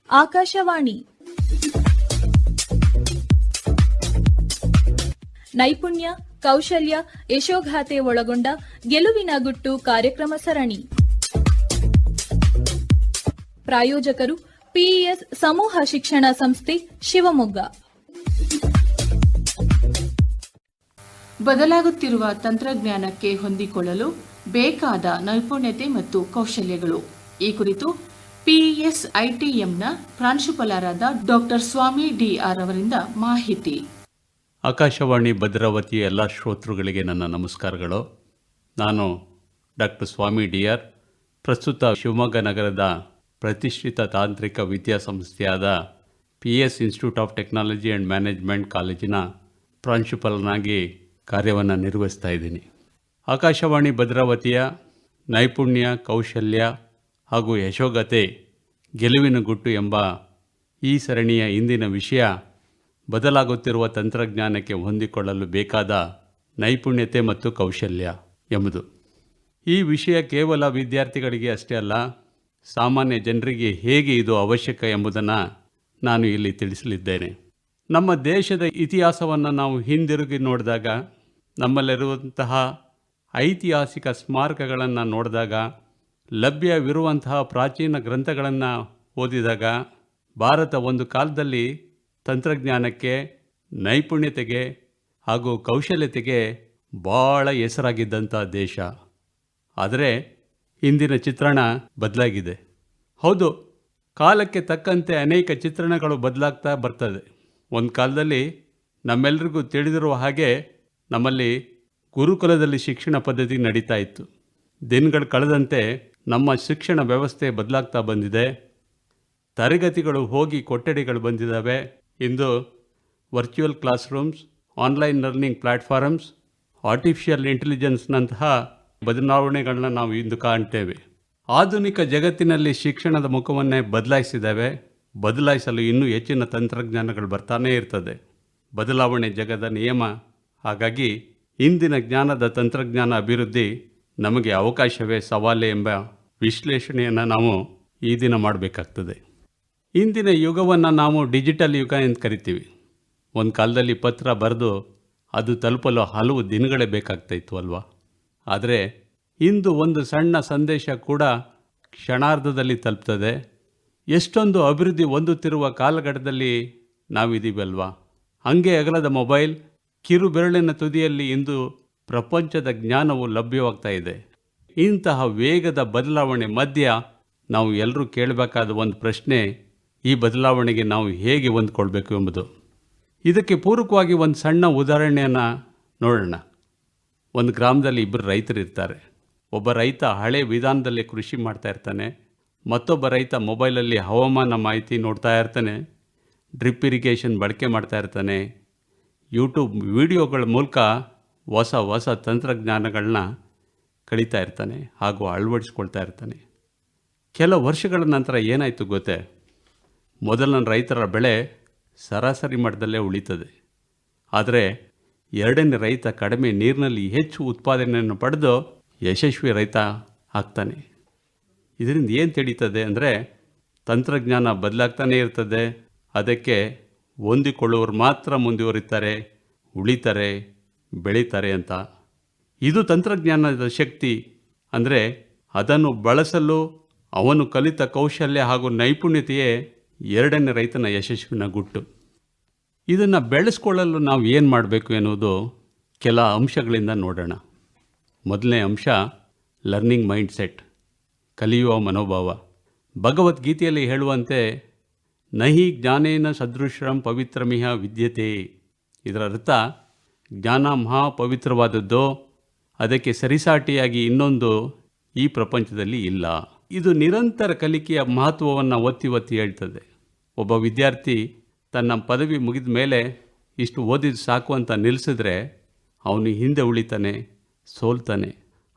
ಆಕಾಶವಾಣಿ ನೈಪುಣ್ಯ, ಕೌಶಲ್ಯ, ಯಶೋಗಾಥೆ ಒಳಗೊಂಡ ಗೆಲುವಿನ ಗುಟ್ಟು ಕಾರ್ಯಕ್ರಮ ಸರಣಿ. ಪ್ರಾಯೋಜಕರು ಪಿಇಎಸ್ ಸಮೂಹ ಶಿಕ್ಷಣ ಸಂಸ್ಥೆ, ಶಿವಮೊಗ್ಗ. ಬದಲಾಗುತ್ತಿರುವ ತಂತ್ರಜ್ಞಾನಕ್ಕೆ ಹೊಂದಿಕೊಳ್ಳಲು ಬೇಕಾದ ನೈಪುಣ್ಯತೆ ಮತ್ತು ಕೌಶಲ್ಯಗಳು, ಈ ಕುರಿತು ಪಿಇಎಸ್ ಐಟಿಎಂನ ಪ್ರಾಂಶುಪಾಲರಾದ ಡಾಕ್ಟರ್ ಸ್ವಾಮಿ ಡಿಆರ್ ಅವರಿಂದ ಮಾಹಿತಿ. ಆಕಾಶವಾಣಿ ಭದ್ರಾವತಿ ಎಲ್ಲ ಶ್ರೋತೃಗಳಿಗೆ ನನ್ನ ನಮಸ್ಕಾರಗಳು. ನಾನು ಡಾಕ್ಟರ್ ಸ್ವಾಮಿ ಡಿಆರ್, ಪ್ರಸ್ತುತ ಶಿವಮೊಗ್ಗ ನಗರದ ಪ್ರತಿಷ್ಠಿತ ತಾಂತ್ರಿಕ ವಿದ್ಯಾಸಂಸ್ಥೆಯಾದ PES institute of technology and management ಕಾಲೇಜಿನ ಪ್ರಾಂಶುಪಾಲನಾಗಿ ಕಾರ್ಯವನ್ನು ನಿರ್ವಹಿಸ್ತಾ ಇದ್ದೀನಿ. ಆಕಾಶವಾಣಿ ಭದ್ರಾವತಿಯ ನೈಪುಣ್ಯ, ಕೌಶಲ್ಯ ಹಾಗೂ ಯಶೋಗಾಥೆ ಗೆಲುವಿನ ಗುಟ್ಟು ಎಂಬ ಈ ಸರಣಿಯ ಇಂದಿನ ವಿಷಯ ಬದಲಾಗುತ್ತಿರುವ ತಂತ್ರಜ್ಞಾನಕ್ಕೆ ಹೊಂದಿಕೊಳ್ಳಲು ಬೇಕಾದ ನೈಪುಣ್ಯತೆ ಮತ್ತು ಕೌಶಲ್ಯ ಎಂಬುದು. ಈ ವಿಷಯ ಕೇವಲ ವಿದ್ಯಾರ್ಥಿಗಳಿಗೆ ಅಷ್ಟೇ ಅಲ್ಲ, ಸಾಮಾನ್ಯ ಜನರಿಗೆ ಹೇಗೆ ಇದು ಅವಶ್ಯಕ ಎಂಬುದನ್ನು ನಾನು ಇಲ್ಲಿ ತಿಳಿಸಲಿದ್ದೇನೆ. ನಮ್ಮ ದೇಶದ ಇತಿಹಾಸವನ್ನು ನಾವು ಹಿಂದಿರುಗಿ ನೋಡಿದಾಗ, ನಮ್ಮಲ್ಲಿರುವಂತಹ ಐತಿಹಾಸಿಕ ಸ್ಮಾರಕಗಳನ್ನು ನೋಡಿದಾಗ, ಲಭ್ಯವಿರುವಂತಹ ಪ್ರಾಚೀನ ಗ್ರಂಥಗಳನ್ನು ಓದಿದಾಗ, ಭಾರತ ಒಂದು ಕಾಲದಲ್ಲಿ ತಂತ್ರಜ್ಞಾನಕ್ಕೆ, ನೈಪುಣ್ಯತೆಗೆ ಹಾಗೂ ಕೌಶಲ್ಯತೆಗೆ ಭಾಳ ಹೆಸರಾಗಿದ್ದಂಥ ದೇಶ. ಆದರೆ ಇಂದಿನ ಚಿತ್ರಣ ಬದಲಾಗಿದೆ. ಹೌದು, ಕಾಲಕ್ಕೆ ತಕ್ಕಂತೆ ಅನೇಕ ಚಿತ್ರಣಗಳು ಬದಲಾಗ್ತಾ ಬರ್ತದೆ. ಒಂದು ಕಾಲದಲ್ಲಿ ನಮ್ಮೆಲ್ಲರಿಗೂ ತಿಳಿದಿರುವ ಹಾಗೆ ನಮ್ಮಲ್ಲಿ ಗುರುಕುಲದಲ್ಲಿ ಶಿಕ್ಷಣ ಪದ್ಧತಿ ನಡೀತಾ ಇತ್ತು. ದಿನಗಳು ಕಳೆದಂತೆ ನಮ್ಮ ಶಿಕ್ಷಣ ವ್ಯವಸ್ಥೆ ಬದಲಾಗ್ತಾ ಬಂದಿದೆ. ತರಗತಿಗಳು ಹೋಗಿ ಕೊಠಡಿಗಳು ಬಂದಿದ್ದಾವೆ. ಇಂದು virtual classrooms, online learning platforms, artificial ಇಂಟೆಲಿಜೆನ್ಸ್ನಂತಹ ಬದಲಾವಣೆಗಳನ್ನ ನಾವು ಇಂದು ಕಾಣ್ತೇವೆ. ಆಧುನಿಕ ಜಗತ್ತಿನಲ್ಲಿ ಶಿಕ್ಷಣದ ಮುಖವನ್ನೇ ಬದಲಾಯಿಸಿದ್ದಾವೆ. ಬದಲಾಯಿಸಲು ಇನ್ನೂ ಹೆಚ್ಚಿನ ತಂತ್ರಜ್ಞಾನಗಳು ಬರ್ತಾನೇ ಇರ್ತದೆ. ಬದಲಾವಣೆ ಜಗದ ನಿಯಮ. ಹಾಗಾಗಿ ಇಂದಿನ ಜ್ಞಾನದ ತಂತ್ರಜ್ಞಾನ ಅಭಿವೃದ್ಧಿ ನಮಗೆ ಅವಕಾಶವೇ ಸವಾಲೇ ಎಂಬ ವಿಶ್ಲೇಷಣೆಯನ್ನು ನಾವು ಈ ದಿನ ಮಾಡಬೇಕಾಗ್ತದೆ. ಇಂದಿನ ಯುಗವನ್ನು ನಾವು ಡಿಜಿಟಲ್ ಯುಗ ಎಂದು ಕರಿತೀವಿ. ಒಂದು ಕಾಲದಲ್ಲಿ ಪತ್ರ ಬರೆದು ಅದು ತಲುಪಲು ಹಲವು ದಿನಗಳೇ ಬೇಕಾಗ್ತಾಯಿತ್ತು ಅಲ್ವಾ? ಆದರೆ ಇಂದು ಒಂದು ಸಣ್ಣ ಸಂದೇಶ ಕೂಡ ಕ್ಷಣಾರ್ಧದಲ್ಲಿ ತಲುಪ್ತದೆ. ಎಷ್ಟೊಂದು ಅಭಿವೃದ್ಧಿ ಹೊಂದುತ್ತಿರುವ ಕಾಲಘಟ್ಟದಲ್ಲಿ ನಾವಿದ್ದೀವಲ್ವಾ? ಹಂಗೆ ಅಗಲದ ಮೊಬೈಲ್, ಕಿರು ಬೆರಳಿನ ತುದಿಯಲ್ಲಿ ಇಂದು ಪ್ರಪಂಚದ ಜ್ಞಾನವು ಲಭ್ಯವಾಗ್ತಾ ಇದೆ. ಇಂತಹ ವೇಗದ ಬದಲಾವಣೆ ಮಧ್ಯ ನಾವು ಎಲ್ಲರೂ ಕೇಳಬೇಕಾದ ಒಂದು ಪ್ರಶ್ನೆ, ಈ ಬದಲಾವಣೆಗೆ ನಾವು ಹೇಗೆ ಹೊಂದ್ಕೊಳ್ಬೇಕು ಎಂಬುದು. ಇದಕ್ಕೆ ಪೂರಕವಾಗಿ ಒಂದು ಸಣ್ಣ ಉದಾಹರಣೆಯನ್ನು ನೋಡೋಣ. ಒಂದು ಗ್ರಾಮದಲ್ಲಿ ಇಬ್ಬರು ರೈತರು ಇರ್ತಾರೆ. ಒಬ್ಬ ರೈತ ಹಳೆ ವಿಧಾನದಲ್ಲಿ ಕೃಷಿ ಮಾಡ್ತಾ ಇರ್ತಾನೆ. ಮತ್ತೊಬ್ಬ ರೈತ ಮೊಬೈಲಲ್ಲಿ ಹವಾಮಾನ ಮಾಹಿತಿ ನೋಡ್ತಾ ಇರ್ತಾನೆ, ಡ್ರಿಪ್ ಇರಿಗೇಷನ್ ಬಳಕೆ ಮಾಡ್ತಾ ಇರ್ತಾನೆ, ಯೂಟ್ಯೂಬ್ ವಿಡಿಯೋಗಳ ಮೂಲಕ ಹೊಸ ಹೊಸ ತಂತ್ರಜ್ಞಾನಗಳನ್ನ ಕಲಿತಾ ಇರ್ತಾನೆ ಹಾಗೂ ಅಳವಡಿಸ್ಕೊಳ್ತಾ ಇರ್ತಾನೆ. ಕೆಲ ವರ್ಷಗಳ ನಂತರ ಏನಾಯಿತು ಗೊತ್ತೇ? ಮೊದಲನ ರೈತರ ಬೆಳೆ ಸರಾಸರಿ ಮಟ್ಟದಲ್ಲೇ ಉಳಿತದೆ. ಆದರೆ ಎರಡನೇ ರೈತ ಕಡಿಮೆ ನೀರಿನಲ್ಲಿ ಹೆಚ್ಚು ಉತ್ಪಾದನೆಯನ್ನು ಪಡೆದು ಯಶಸ್ವಿ ರೈತ ಆಗ್ತಾನೆ. ಇದರಿಂದ ಏನು ತಿಳಿಯುತ್ತದೆ ಅಂದರೆ, ತಂತ್ರಜ್ಞಾನ ಬದಲಾಗ್ತಾನೇ ಇರ್ತದೆ. ಅದಕ್ಕೆ ಹೊಂದಿಕೊಳ್ಳುವವರು ಮಾತ್ರ ಮುಂದುವರಿತಾರೆ, ಉಳಿತಾರೆ, ಬೆಳೀತಾರೆ ಅಂತ. ಇದು ತಂತ್ರಜ್ಞಾನದ ಶಕ್ತಿ. ಅಂದರೆ ಅದನ್ನು ಬಳಸಲು ಅವನು ಕಲಿತ ಕೌಶಲ್ಯ ಹಾಗೂ ನೈಪುಣ್ಯತೆಯೇ ಎರಡನೇ ರೈತನ ಯಶಸ್ವಿನ ಗುಟ್ಟು. ಇದನ್ನು ಬೆಳೆಸ್ಕೊಳ್ಳಲು ನಾವು ಏನು ಮಾಡಬೇಕು ಎನ್ನುವುದು ಕೆಲ ಅಂಶಗಳಿಂದ ನೋಡೋಣ. ಮೊದಲನೇ ಅಂಶ ಲರ್ನಿಂಗ್ ಮೈಂಡ್ ಸೆಟ್, ಕಲಿಯುವ ಮನೋಭಾವ. ಭಗವದ್ಗೀತೆಯಲ್ಲಿ ಹೇಳುವಂತೆ ನಹಿ ಜ್ಞಾನೇನ ಸದೃಶಂ ಪವಿತ್ರಮಿಹ ವಿದ್ಯತೆ. ಇದರ ಅರ್ಥ, ಜ್ಞಾನ ಮಹಾ ಪವಿತ್ರವಾದದ್ದು, ಅದಕ್ಕೆ ಸರಿಸಾಟಿಯಾಗಿ ಇನ್ನೊಂದು ಈ ಪ್ರಪಂಚದಲ್ಲಿ ಇಲ್ಲ. ಇದು ನಿರಂತರ ಕಲಿಕೆಯ ಮಹತ್ವವನ್ನು ಒತ್ತಿ ಒತ್ತಿ ಹೇಳ್ತದೆ. ಒಬ್ಬ ವಿದ್ಯಾರ್ಥಿ ತನ್ನ ಪದವಿ ಮುಗಿದ ಮೇಲೆ ಇಷ್ಟು ಓದಿದ್ದು ಸಾಕು ಅಂತ ನಿಲ್ಲಿಸಿದ್ರೆ ಅವನು ಹಿಂದೆ ಉಳಿತಾನೆ, ಸೋಲ್ತಾನೆ.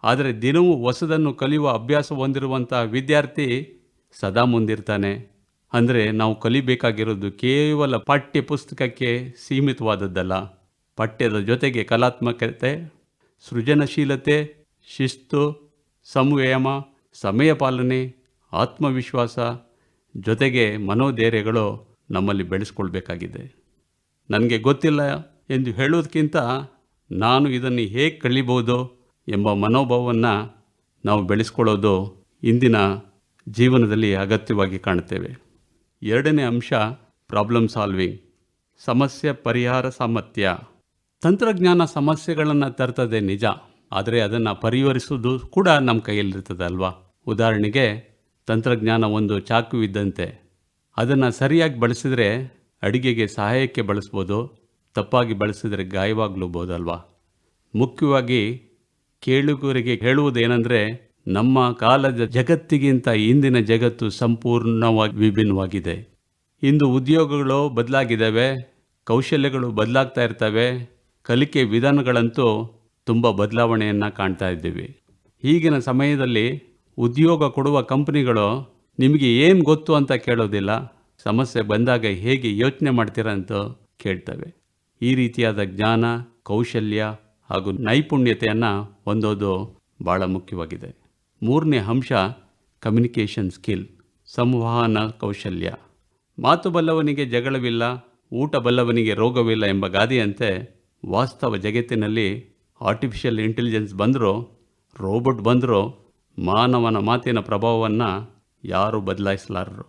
ಆದರೆ ದಿನವೂ ಹೊಸದನ್ನು ಕಲಿಯುವ ಅಭ್ಯಾಸ ಹೊಂದಿರುವಂಥ ವಿದ್ಯಾರ್ಥಿ ಸದಾ ಮುಂದಿರ್ತಾನೆ. ಅಂದರೆ ನಾವು ಕಲಿಬೇಕಾಗಿರೋದು ಕೇವಲ ಪಠ್ಯ ಪುಸ್ತಕಕ್ಕೆ ಸೀಮಿತವಾದದ್ದಲ್ಲ. ಪಠ್ಯದ ಜೊತೆಗೆ ಕಲಾತ್ಮಕತೆ, ಸೃಜನಶೀಲತೆ, ಶಿಸ್ತು, ಸಂಯಮ, ಸಮಯ ಪಾಲನೆ, ಆತ್ಮವಿಶ್ವಾಸ, ಜೊತೆಗೆ ಮನೋಧೈರ್ಯಗಳು ನಮ್ಮಲ್ಲಿ ಬೆಳೆಸ್ಕೊಳ್ಬೇಕಾಗಿದೆ. ನನಗೆ ಗೊತ್ತಿಲ್ಲ ಎಂದು ಹೇಳೋದಕ್ಕಿಂತ ನಾನು ಇದನ್ನು ಹೇಗೆ ಕಲಿಬೋದು ಎಂಬ ಮನೋಭಾವವನ್ನು ನಾವು ಬೆಳೆಸ್ಕೊಳ್ಳೋದು ಇಂದಿನ ಜೀವನದಲ್ಲಿ ಅಗತ್ಯವಾಗಿ ಕಾಣುತ್ತೇವೆ. ಎರಡನೇ ಅಂಶ ಪ್ರಾಬ್ಲಮ್ ಸಾಲ್ವಿಂಗ್, ಸಮಸ್ಯೆ ಪರಿಹಾರ ಸಾಮರ್ಥ್ಯ. ತಂತ್ರಜ್ಞಾನ ಸಮಸ್ಯೆಗಳನ್ನು ತರ್ತದೆ ನಿಜ, ಆದರೆ ಅದನ್ನು ಪರಿಹರಿಸೋದು ಕೂಡ ನಮ್ಮ ಕೈಯಲ್ಲಿರ್ತದೆ ಅಲ್ವಾ. ಉದಾಹರಣೆಗೆ ತಂತ್ರಜ್ಞಾನ ಒಂದು ಚಾಕು ಇದ್ದಂತೆ. ಅದನ್ನು ಸರಿಯಾಗಿ ಬಳಸಿದರೆ ಅಡಿಗೆಗೆ ಸಹಾಯಕ್ಕೆ ಬಳಸ್ಬೋದು, ತಪ್ಪಾಗಿ ಬಳಸಿದರೆ ಗಾಯವಾಗ್ಲೂಬೋದಲ್ವಾ. ಮುಖ್ಯವಾಗಿ ಕೇಳುಗರಿಗೆ ಹೇಳುವುದೇನೆಂದರೆ, ನಮ್ಮ ಕಾಲದ ಜಗತ್ತಿಗಿಂತ ಇಂದಿನ ಜಗತ್ತು ಸಂಪೂರ್ಣವಾಗಿ ವಿಭಿನ್ನವಾಗಿದೆ. ಇಂದು ಉದ್ಯೋಗಗಳು ಬದಲಾಗಿದ್ದಾವೆ, ಕೌಶಲ್ಯಗಳು ಬದಲಾಗ್ತಾ ಇರ್ತವೆ, ಕಲಿಕೆ ವಿಧಾನಗಳಂತೂ ತುಂಬ ಬದಲಾವಣೆಯನ್ನು ಕಾಣ್ತಾ ಇದ್ದೀವಿ. ಈಗಿನ ಸಮಯದಲ್ಲಿ ಉದ್ಯೋಗ ಕೊಡುವ ಕಂಪನಿಗಳು ನಿಮಗೆ ಏನು ಗೊತ್ತು ಅಂತ ಕೇಳೋದಿಲ್ಲ, ಸಮಸ್ಯೆ ಬಂದಾಗ ಹೇಗೆ ಯೋಚನೆ ಮಾಡ್ತೀರಾ ಅಂತ ಕೇಳ್ತವೆ. ಈ ರೀತಿಯಾದ ಜ್ಞಾನ, ಕೌಶಲ್ಯ ಹಾಗೂ ನೈಪುಣ್ಯತೆಯನ್ನು ಹೊಂದೋದು ಭಾಳ ಮುಖ್ಯವಾಗಿದೆ. ಮೂರನೇ ಅಂಶ ಕಮ್ಯುನಿಕೇಷನ್ ಸ್ಕಿಲ್, ಸಂವಹನ ಕೌಶಲ್ಯ. ಮಾತು ಬಲ್ಲವನಿಗೆ ಜಗಳವಿಲ್ಲ, ಊಟ ಬಲ್ಲವನಿಗೆ ರೋಗವಿಲ್ಲ ಎಂಬ ಗಾದೆಯಂತೆ ವಾಸ್ತವ ಜಗತ್ತಿನಲ್ಲಿ ಆರ್ಟಿಫಿಷಿಯಲ್ ಇಂಟೆಲಿಜೆನ್ಸ್ ಬಂದರೂ, ರೋಬೋಟ್ ಬಂದರೂ ಮಾನವನ ಮಾತಿನ ಪ್ರಭಾವವನ್ನು ಯಾರೂ ಬದಲಾಯಿಸಲಾರರು.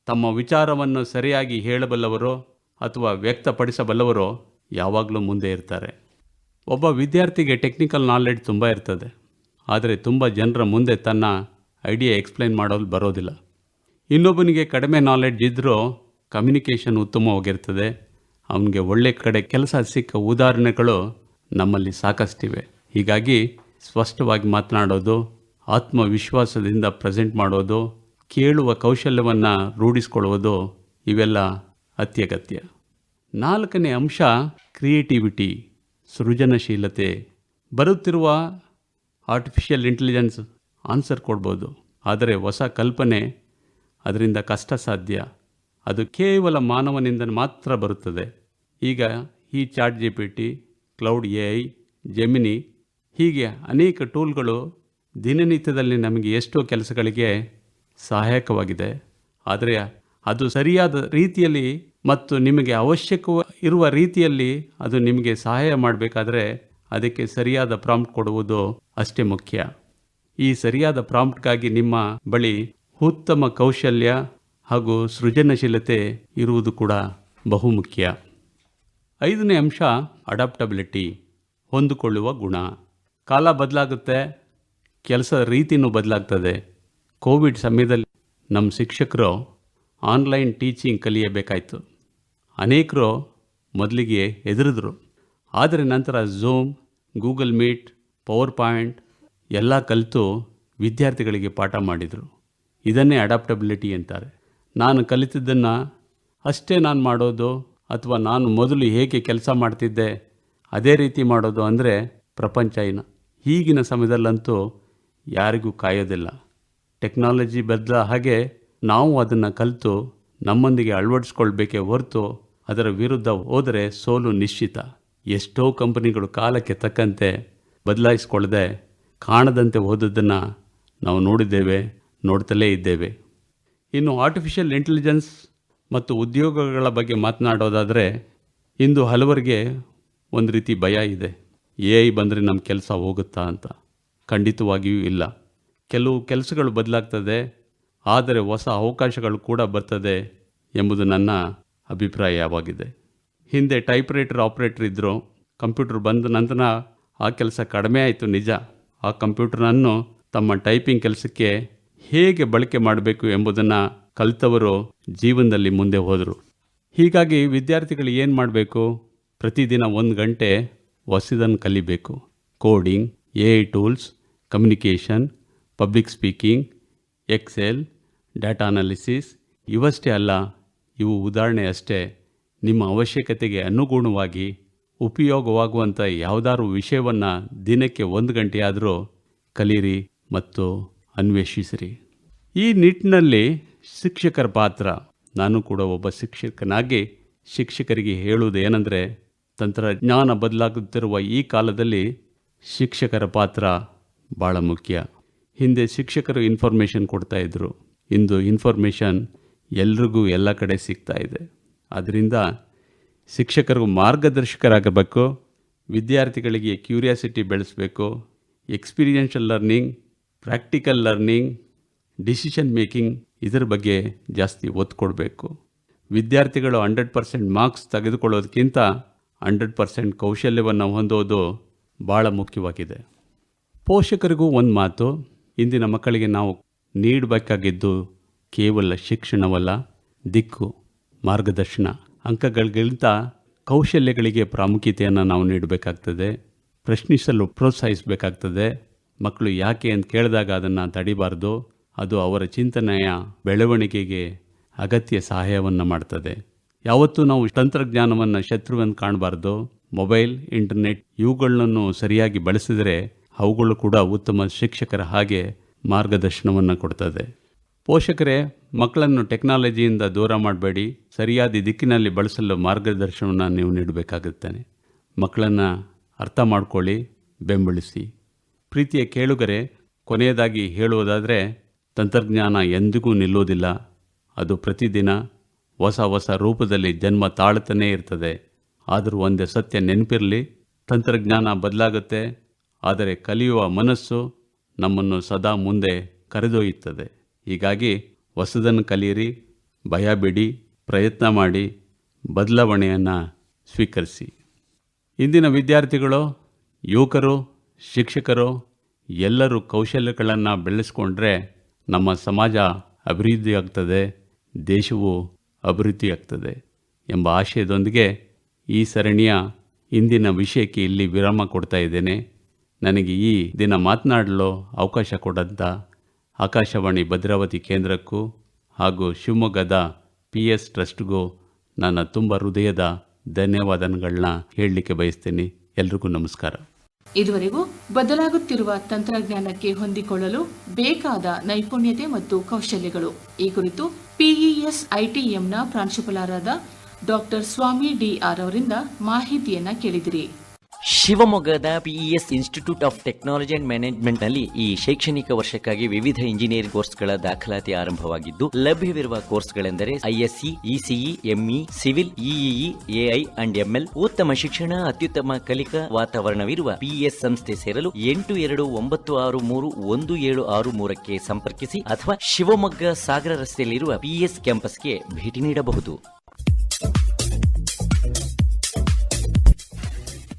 ತಮ್ಮ ವಿಚಾರವನ್ನು ಸರಿಯಾಗಿ ಹೇಳಬಲ್ಲವರು ಅಥವಾ ವ್ಯಕ್ತಪಡಿಸಬಲ್ಲವರು ಯಾವಾಗಲೂ ಮುಂದೆ ಇರ್ತಾರೆ. ಒಬ್ಬ ವಿದ್ಯಾರ್ಥಿಗೆ ಟೆಕ್ನಿಕಲ್ ನಾಲೆಡ್ಜ್ ತುಂಬ ಇರ್ತದೆ, ಆದರೆ ತುಂಬ ಜನರ ಮುಂದೆ ತನ್ನ ಐಡಿಯಾ ಎಕ್ಸ್ಪ್ಲೈನ್ ಮಾಡೋದು ಬರೋದಿಲ್ಲ. ಇನ್ನೊಬ್ಬನಿಗೆ ಕಡಿಮೆ ನಾಲೆಡ್ಜ್ ಇದ್ದರೂ ಕಮ್ಯುನಿಕೇಷನ್ ಉತ್ತಮವಾಗಿರ್ತದೆ, ಅವನಿಗೆ ಒಳ್ಳೆ ಕಡೆ ಕೆಲಸ ಸಿಕ್ಕ ಉದಾಹರಣೆಗಳು ನಮ್ಮಲ್ಲಿ ಸಾಕಷ್ಟಿವೆ. ಹೀಗಾಗಿ ಸ್ಪಷ್ಟವಾಗಿ ಮಾತನಾಡೋದು, ಆತ್ಮವಿಶ್ವಾಸದಿಂದ ಪ್ರೆಸೆಂಟ್ ಮಾಡೋದು, ಕೇಳುವ ಕೌಶಲ್ಯವನ್ನು ರೂಢಿಸ್ಕೊಳ್ಳುವುದು ಇವೆಲ್ಲ ಅತ್ಯಗತ್ಯ. ನಾಲ್ಕನೇ ಅಂಶ ಕ್ರಿಯೇಟಿವಿಟಿ, ಸೃಜನಶೀಲತೆ. ಬರುತ್ತಿರುವ ಆರ್ಟಿಫಿಷಿಯಲ್ ಇಂಟೆಲಿಜೆನ್ಸ್ ಆನ್ಸರ್ ಕೊಡ್ಬೋದು, ಆದರೆ ಹೊಸ ಕಲ್ಪನೆ ಅದರಿಂದ ಕಷ್ಟ ಸಾಧ್ಯ. ಅದು ಕೇವಲ ಮಾನವನಿಂದ ಮಾತ್ರ ಬರುತ್ತದೆ. ಈಗ ಈ ChatGPT, ಕ್ಲೌಡ್ AI, ಜೆಮಿನಿ ಹೀಗೆ ಅನೇಕ ಟೂಲ್ಗಳು ದಿನನಿತ್ಯದಲ್ಲಿ ನಮಗೆ ಎಷ್ಟೋ ಕೆಲಸಗಳಿಗೆ ಸಹಾಯಕವಾಗಿದೆ. ಆದರೆ ಅದು ಸರಿಯಾದ ರೀತಿಯಲ್ಲಿ ಮತ್ತು ನಿಮಗೆ ಅವಶ್ಯಕ ಇರುವ ರೀತಿಯಲ್ಲಿ ಅದು ನಿಮಗೆ ಸಹಾಯ ಮಾಡಬೇಕಾದ್ರೆ ಅದಕ್ಕೆ ಸರಿಯಾದ ಪ್ರಾಂಪ್ಟ್ ಕೊಡುವುದು ಅಷ್ಟೇ ಮುಖ್ಯ. ಈ ಸರಿಯಾದ ಪ್ರಾಂಪ್ಟ್ಗಾಗಿ ನಿಮ್ಮ ಬಳಿ ಉತ್ತಮ ಕೌಶಲ್ಯ ಹಾಗೂ ಸೃಜನಶೀಲತೆ ಇರುವುದು ಕೂಡ ಬಹುಮುಖ್ಯ. ಐದನೇ ಅಂಶ ಅಡಾಪ್ಟಬಿಲಿಟಿ, ಹೊಂದಿಕೊಳ್ಳುವ ಗುಣ. ಕಾಲ ಬದಲಾಗುತ್ತೆ, ಕೆಲಸದ ರೀತಿಯೂ ಬದಲಾಗ್ತದೆ. ಕೋವಿಡ್ ಸಮಯದಲ್ಲಿ ನಮ್ಮ ಶಿಕ್ಷಕರು ಆನ್ಲೈನ್ ಟೀಚಿಂಗ್ ಕಲಿಯಬೇಕಾಯಿತು. ಅನೇಕರು ಮೊದಲಿಗೆ ಹೆದರಿದ್ರು, ಆದರೆ ನಂತರ zoom, Google meet, power point ಎಲ್ಲ ಕಲಿತು ವಿದ್ಯಾರ್ಥಿಗಳಿಗೆ ಪಾಠ ಮಾಡಿದರು. ಇದನ್ನೇ ಅಡಾಪ್ಟಬಿಲಿಟಿ ಅಂತಾರೆ. ನಾನು ಕಲಿತಿದ್ದನ್ನು ಅಷ್ಟೇ ನಾನು ಮಾಡೋದು ಅಥವಾ ನಾನು ಮೊದಲು ಹೇಗೆ ಕೆಲಸ ಮಾಡ್ತಿದ್ದೆ ಅದೇ ರೀತಿ ಮಾಡೋದು ಅಂದರೆ ಪ್ರಪಂಚ ಈಗಿನ ಸಮಯದಲ್ಲಂತೂ ಯಾರಿಗೂ ಕಾಯೋದಿಲ್ಲ. ಟೆಕ್ನಾಲಜಿ ಬದಲ ಹಾಗೆ ನಾವು ಅದನ್ನು ಕಲಿತು ನಮ್ಮೊಂದಿಗೆ ಅಳವಡಿಸ್ಕೊಳ್ಬೇಕೇ ಹೊರತು ಅದರ ವಿರುದ್ಧ ಹೋದರೆ ಸೋಲು ನಿಶ್ಚಿತ. ಎಷ್ಟೋ ಕಂಪನಿಗಳು ಕಾಲಕ್ಕೆ ತಕ್ಕಂತೆ ಬದಲಾಯಿಸ್ಕೊಳ್ಳದೆ ಕಾಣದಂತೆ ಹೋದದ್ದನ್ನು ನಾವು ನೋಡಿದ್ದೇವೆ, ನೋಡ್ತಲೇ ಇದ್ದೇವೆ. ಇನ್ನು ಆರ್ಟಿಫಿಷಿಯಲ್ ಇಂಟೆಲಿಜೆನ್ಸ್ ಮತ್ತು ಉದ್ಯೋಗಗಳ ಬಗ್ಗೆ ಮಾತನಾಡೋದಾದರೆ, ಇಂದು ಹಲವರಿಗೆ ಒಂದು ರೀತಿ ಭಯ ಇದೆ. AI ಬಂದರೆ ನಮ್ಮ ಕೆಲಸ ಹೋಗುತ್ತಾ ಅಂತ. ಖಂಡಿತವಾಗಿಯೂ ಇಲ್ಲ. ಕೆಲವು ಕೆಲಸಗಳು ಬದಲಾಗ್ತದೆ, ಆದರೆ ಹೊಸ ಅವಕಾಶಗಳು ಕೂಡ ಬರ್ತದೆ ಎಂಬುದು ನನ್ನ ಅಭಿಪ್ರಾಯವಾಗಿದೆ. ಹಿಂದೆ ಟೈಪ್ರೈಟರ್ ಆಪ್ರೇಟರ್ ಇದ್ದರು, ಕಂಪ್ಯೂಟರ್ ಬಂದ ನಂತರ ಆ ಕೆಲಸ ಕಡಿಮೆ ಆಯಿತು ನಿಜ. ಆ ಕಂಪ್ಯೂಟರನ್ನು ತಮ್ಮ ಟೈಪಿಂಗ್ ಕೆಲಸಕ್ಕೆ ಹೇಗೆ ಬಳಕೆ ಮಾಡಬೇಕು ಎಂಬುದನ್ನು ಕಲಿತವರು ಜೀವನದಲ್ಲಿ ಮುಂದೆ ಹೋದರು. ಹೀಗಾಗಿ ವಿದ್ಯಾರ್ಥಿಗಳು ಏನು ಮಾಡಬೇಕು? ಪ್ರತಿದಿನ 1 ಗಂಟೆ ಹೊಸದನ್ನು ಕಲಿಬೇಕು. Coding, AI tools, communication, public speaking, excel, data analysis ಇವಷ್ಟೇ ಅಲ್ಲ, ಇವು ಉದಾಹರಣೆ ಅಷ್ಟೇ. ನಿಮ್ಮ ಅವಶ್ಯಕತೆಗೆ ಅನುಗುಣವಾಗಿ ಉಪಯೋಗವಾಗುವಂಥ ಯಾವುದಾದ್ರೂ ವಿಷಯವನ್ನು ದಿನಕ್ಕೆ 1 ಗಂಟೆಯಾದರೂ ಕಲಿಯಿರಿ ಮತ್ತು ಅನ್ವೇಷಿಸಿರಿ. ಈ ನಿಟ್ಟಿನಲ್ಲಿ ಶಿಕ್ಷಕರ ಪಾತ್ರ, ನಾನು ಕೂಡ ಒಬ್ಬ ಶಿಕ್ಷಕನಾಗಿ ಶಿಕ್ಷಕರಿಗೆ ಹೇಳುವುದು ಏನೆಂದರೆ, ತಂತ್ರಜ್ಞಾನ ಬದಲಾಗುತ್ತಿರುವ ಈ ಕಾಲದಲ್ಲಿ ಶಿಕ್ಷಕರ ಪಾತ್ರ ಭಾಳ ಮುಖ್ಯ. ಹಿಂದೆ ಶಿಕ್ಷಕರು ಇನ್ಫಾರ್ಮೇಷನ್ ಕೊಡ್ತಾಯಿದ್ರು, ಇಂದು ಇನ್ಫಾರ್ಮೇಷನ್ ಎಲ್ರಿಗೂ ಎಲ್ಲ ಕಡೆ ಸಿಗ್ತಾ ಇದೆ. ಅದರಿಂದ ಶಿಕ್ಷಕರು ಮಾರ್ಗದರ್ಶಕರಾಗಬೇಕು, ವಿದ್ಯಾರ್ಥಿಗಳಿಗೆ ಕ್ಯೂರಿಯಾಸಿಟಿ ಬೆಳೆಸಬೇಕು, experiential learning, practical learning, decision making ಇದರ ಬಗ್ಗೆ ಜಾಸ್ತಿ ಒತ್ತು ಕೊಡಬೇಕು. ವಿದ್ಯಾರ್ಥಿಗಳು 100% ಮಾರ್ಕ್ಸ್ ತೆಗೆದುಕೊಳ್ಳೋದಕ್ಕಿಂತ 100% ಕೌಶಲ್ಯವನ್ನು ಹೊಂದೋದು ಭಾಳ ಮುಖ್ಯವಾಗಿದೆ. ಪೋಷಕರಿಗೂ ಒಂದು ಮಾತು, ಇಂದಿನ ಮಕ್ಕಳಿಗೆ ನಾವು ನೀಡಬೇಕಾಗಿದ್ದು ಕೇವಲ ಶಿಕ್ಷಣವಲ್ಲ, ದಿಕ್ಕು, ಮಾರ್ಗದರ್ಶನ. ಅಂಕಗಳಿಗಿಂತ ಕೌಶಲ್ಯಗಳಿಗೆ ಪ್ರಾಮುಖ್ಯತೆಯನ್ನು ನಾವು ನೀಡಬೇಕಾಗ್ತದೆ. ಪ್ರಶ್ನಿಸಲು ಪ್ರೋತ್ಸಾಹಿಸಬೇಕಾಗ್ತದೆ. ಮಕ್ಕಳು ಯಾಕೆ ಅಂತ ಕೇಳಿದಾಗ ಅದನ್ನು ತಡಿಬಾರ್ದು. ಅದು ಅವರ ಚಿಂತನೆಯ ಬೆಳವಣಿಗೆಗೆ ಅಗತ್ಯ ಸಹಾಯವನ್ನು ಮಾಡ್ತದೆ. ಯಾವತ್ತೂ ನಾವು ತಂತ್ರಜ್ಞಾನವನ್ನು ಶತ್ರುವನ್ನು ಕಾಣಬಾರ್ದು. ಮೊಬೈಲ್, ಇಂಟರ್ನೆಟ್ ಇವುಗಳನ್ನು ಸರಿಯಾಗಿ ಬಳಸಿದರೆ ಅವುಗಳು ಕೂಡ ಉತ್ತಮ ಶಿಕ್ಷಕರ ಹಾಗೆ ಮಾರ್ಗದರ್ಶನವನ್ನು ಕೊಡ್ತದೆ. ಪೋಷಕರೇ, ಮಕ್ಕಳನ್ನು ಟೆಕ್ನಾಲಜಿಯಿಂದ ದೂರ ಮಾಡಬೇಡಿ. ಸರಿಯಾದ ದಿಕ್ಕಿನಲ್ಲಿ ಬಳಸಲು ಮಾರ್ಗದರ್ಶನವನ್ನು ನೀವು ನೀಡಬೇಕಾಗುತ್ತದೆ. ಮಕ್ಕಳನ್ನು ಅರ್ಥ ಮಾಡ್ಕೊಳ್ಳಿ, ಬೆಂಬಲಿಸಿ. ಪ್ರೀತಿಯ ಕೇಳುಗರೆ, ಕೊನೆಯದಾಗಿ ಹೇಳುವುದಾದರೆ, ತಂತ್ರಜ್ಞಾನ ಎಂದಿಗೂ ನಿಲ್ಲೋದಿಲ್ಲ. ಅದು ಪ್ರತಿದಿನ ಹೊಸ ಹೊಸ ರೂಪದಲ್ಲಿ ಜನ್ಮ ತಾಳುತ್ತಲೇ ಇರ್ತದೆ. ಆದರೂ ಒಂದೇ ಸತ್ಯ ನೆನಪಿರಲಿ, ತಂತ್ರಜ್ಞಾನ ಬದಲಾಗುತ್ತೆ, ಆದರೆ ಕಲಿಯುವ ಮನಸ್ಸು ನಮ್ಮನ್ನು ಸದಾ ಮುಂದೆ ಕರೆದೊಯ್ಯುತ್ತದೆ. ಹೀಗಾಗಿ ಹೊಸದನ್ನು ಕಲಿಯಿರಿ, ಭಯ ಬಿಡಿ, ಪ್ರಯತ್ನ ಮಾಡಿ, ಬದಲಾವಣೆಯನ್ನು ಸ್ವೀಕರಿಸಿ. ಇಂದಿನ ವಿದ್ಯಾರ್ಥಿಗಳು, ಯುವಕರು, ಶಿಕ್ಷಕರು ಎಲ್ಲರೂ ಕೌಶಲ್ಯಗಳನ್ನು ಬೆಳೆಸ್ಕೊಂಡ್ರೆ ನಮ್ಮ ಸಮಾಜ ಅಭಿವೃದ್ಧಿಯಾಗ್ತದೆ, ದೇಶವು ಅಭಿವೃದ್ಧಿಯಾಗ್ತದೆ ಎಂಬ ಆಶಯದೊಂದಿಗೆ ಈ ಸರಣಿಯ ಇಂದಿನ ವಿಷಯಕ್ಕೆ ಇಲ್ಲಿ ವಿರಾಮ ಕೊಡ್ತಾ ಇದ್ದೇನೆ. ನನಗೆ ಈ ದಿನ ಮಾತನಾಡಲು ಅವಕಾಶ ಕೊಡಂಥ ಆಕಾಶವಾಣಿ ಭದ್ರಾವತಿ ಕೇಂದ್ರಕ್ಕೂ ಹಾಗೂ ಶಿವಮೊಗ್ಗದ PS ಟ್ರಸ್ಟ್ಗೂ ನನ್ನ ತುಂಬ ಹೃದಯದ ಧನ್ಯವಾದಗಳನ್ನ ಹೇಳಲಿಕ್ಕೆ ಬಯಸ್ತೀನಿ. ಎಲ್ರಿಗೂ ನಮಸ್ಕಾರ. ಇದುವರೆಗೂ ಬದಲಾಗುತ್ತಿರುವ ತಂತ್ರಜ್ಞಾನಕ್ಕೆ ಹೊಂದಿಕೊಳ್ಳಲು ಬೇಕಾದ ನೈಪುಣ್ಯತೆ ಮತ್ತು ಕೌಶಲ್ಯಗಳು ಈ ಕುರಿತು PES ITMನ ಪ್ರಾಂಶುಪಾಲರಾದ ಡಾಕ್ಟರ್ ಸ್ವಾಮಿ DR ಅವರಿಂದ ಮಾಹಿತಿಯನ್ನ ಕೇಳಿದಿರಿ. ಶಿವಮೊಗ್ಗದ PES institute of technology and management ನಲ್ಲಿ ಈ ಶೈಕ್ಷಣಿಕ ವರ್ಷಕ್ಕಾಗಿ ವಿವಿಧ ಇಂಜಿನಿಯರಿಂಗ್ ಕೋರ್ಸ್ಗಳ ದಾಖಲಾತಿ ಆರಂಭವಾಗಿದ್ದು, ಲಭ್ಯವಿರುವ ಕೋರ್ಸ್ಗಳೆಂದರೆ ISC, ECE, ME, civil, EEE, AI and ML. ಉತ್ತಮ ಶಿಕ್ಷಣ, ಅತ್ಯುತ್ತಮ ಕಲಿಕಾ ವಾತಾವರಣವಿರುವ PES ಸಂಸ್ಥೆ ಸೇರಲು 82931763 ಸಂಪರ್ಕಿಸಿ ಅಥವಾ ಶಿವಮೊಗ್ಗ ಸಾಗರ ರಸ್ತೆಯಲ್ಲಿರುವ PES ಕ್ಯಾಂಪಸ್ಗೆ ಭೇಟಿ ನೀಡಬಹುದು.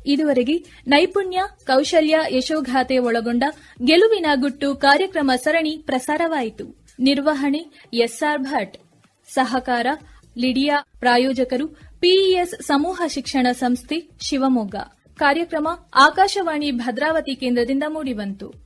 ಇದುವರೆಗೆ ನೈಪುಣ್ಯ, ಕೌಶಲ್ಯ, ಯಶೋಗಾಥೆ ಒಳಗೊಂಡ ಗೆಲುವಿನ ಗುಟ್ಟು ಕಾರ್ಯಕ್ರಮ ಸರಣಿ ಪ್ರಸಾರವಾಯಿತು. ನಿರ್ವಹಣೆ SR ಭಟ್, ಸಹಕಾರ ಲಿಡಿಯಾ. ಪ್ರಾಯೋಜಕರು PES ಸಮೂಹ ಶಿಕ್ಷಣ ಸಂಸ್ಥೆ, ಶಿವಮೊಗ್ಗ. ಕಾರ್ಯಕ್ರಮ ಆಕಾಶವಾಣಿ ಭದ್ರಾವತಿ ಕೇಂದ್ರದಿಂದ ಮೂಡಿಬಂತು.